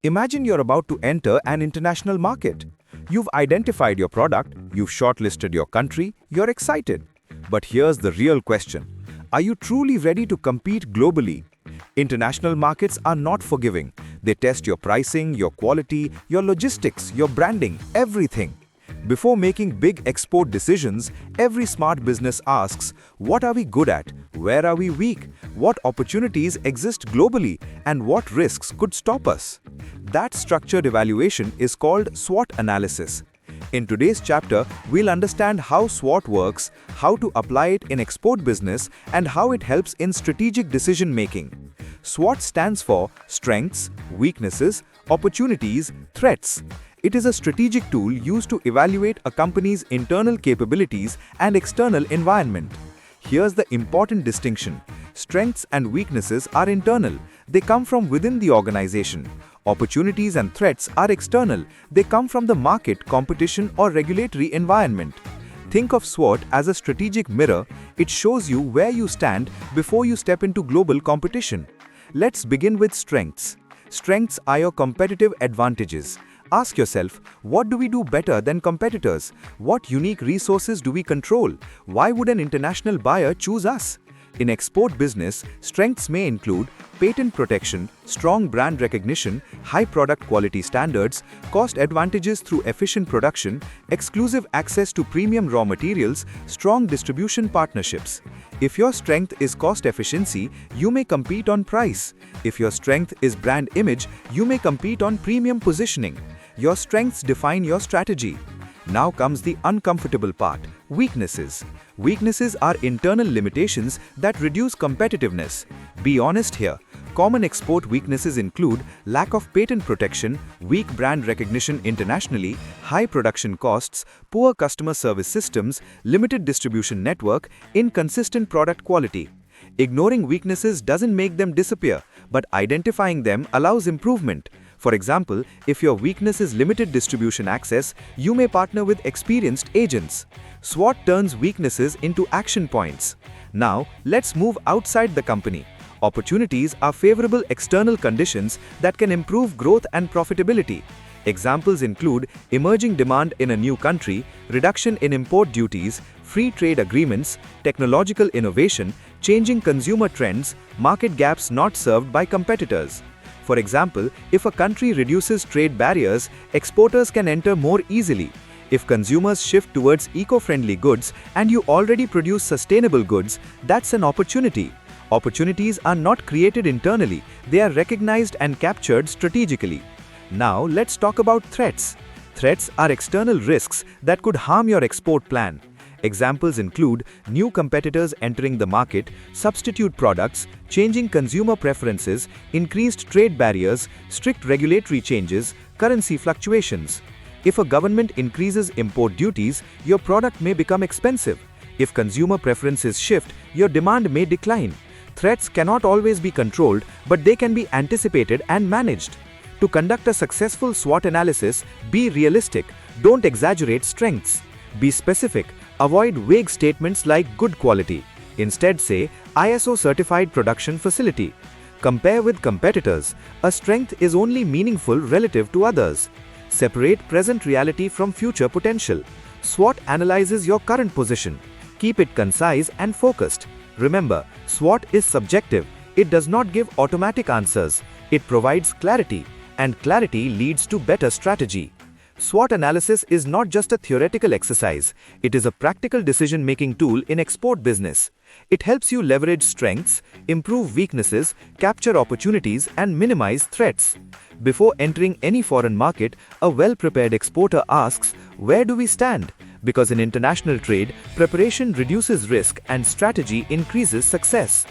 Imagine you're about to enter an international market. You've identified your product, you've shortlisted your country, you're excited. But here's the real question. Are you truly ready to compete globally? International markets are not forgiving. They test your pricing, your quality, your logistics, your branding, everything. Before making big export decisions, every smart business asks, what are we good at? Where are we weak? What opportunities exist globally? And what risks could stop us? That structured evaluation is called SWOT analysis. In today's chapter, we'll understand how SWOT works, how to apply it in export business, and how it helps in strategic decision making. SWOT stands for Strengths, Weaknesses, Opportunities, Threats. It is a strategic tool used to evaluate a company's internal capabilities and external environment. Here's the important distinction. Strengths and weaknesses are internal. They come from within the organization. Opportunities and threats are external. They come from the market, competition, or regulatory environment. Think of SWOT as a strategic mirror. It shows you where you stand before you step into global competition. Let's begin with strengths. Strengths are your competitive advantages. Ask yourself, what do we do better than competitors? What unique resources do we control? Why would an international buyer choose us? In export business, strengths may include patent protection, strong brand recognition, high product quality standards, cost advantages through efficient production, exclusive access to premium raw materials, strong distribution partnerships. If your strength is cost efficiency, you may compete on price. If your strength is brand image, you may compete on premium positioning. Your strengths define your strategy. Now comes the uncomfortable part, weaknesses. Weaknesses are internal limitations that reduce competitiveness. Be honest here. Common export weaknesses include lack of patent protection, weak brand recognition internationally, high production costs, poor customer service systems, limited distribution network, inconsistent product quality. Ignoring weaknesses doesn't make them disappear, but identifying them allows improvement. For example, if your weakness is limited distribution access, you may partner with experienced agents. SWOT turns weaknesses into action points. Now, let's move outside the company. Opportunities are favorable external conditions that can improve growth and profitability. Examples include emerging demand in a new country, reduction in import duties, free trade agreements, technological innovation, changing consumer trends, market gaps not served by competitors. For example, if a country reduces trade barriers, exporters can enter more easily. If consumers shift towards eco-friendly goods and you already produce sustainable goods, that's an opportunity. Opportunities are not created internally, they are recognized and captured strategically. Now let's talk about threats. Threats are external risks that could harm your export plan. Examples include new competitors entering the market, substitute products, changing consumer preferences, increased trade barriers, strict regulatory changes, currency fluctuations. If a government increases import duties, your product may become expensive. If consumer preferences shift, your demand may decline. Threats cannot always be controlled, but they can be anticipated and managed. To conduct a successful SWOT analysis, be realistic. Don't exaggerate strengths. Be specific. Avoid vague statements like good quality. Instead say ISO certified production facility. Compare with competitors. A strength is only meaningful relative to others. Separate present reality from future potential. SWOT analyzes your current position. Keep it concise and focused. Remember, SWOT is subjective. It does not give automatic answers. It provides clarity, and clarity leads to better strategy. SWOT analysis is not just a theoretical exercise, it is a practical decision-making tool in export business. It helps you leverage strengths, improve weaknesses, capture opportunities, and minimize threats. Before entering any foreign market, a well-prepared exporter asks, where do we stand? Because in international trade, preparation reduces risk and strategy increases success.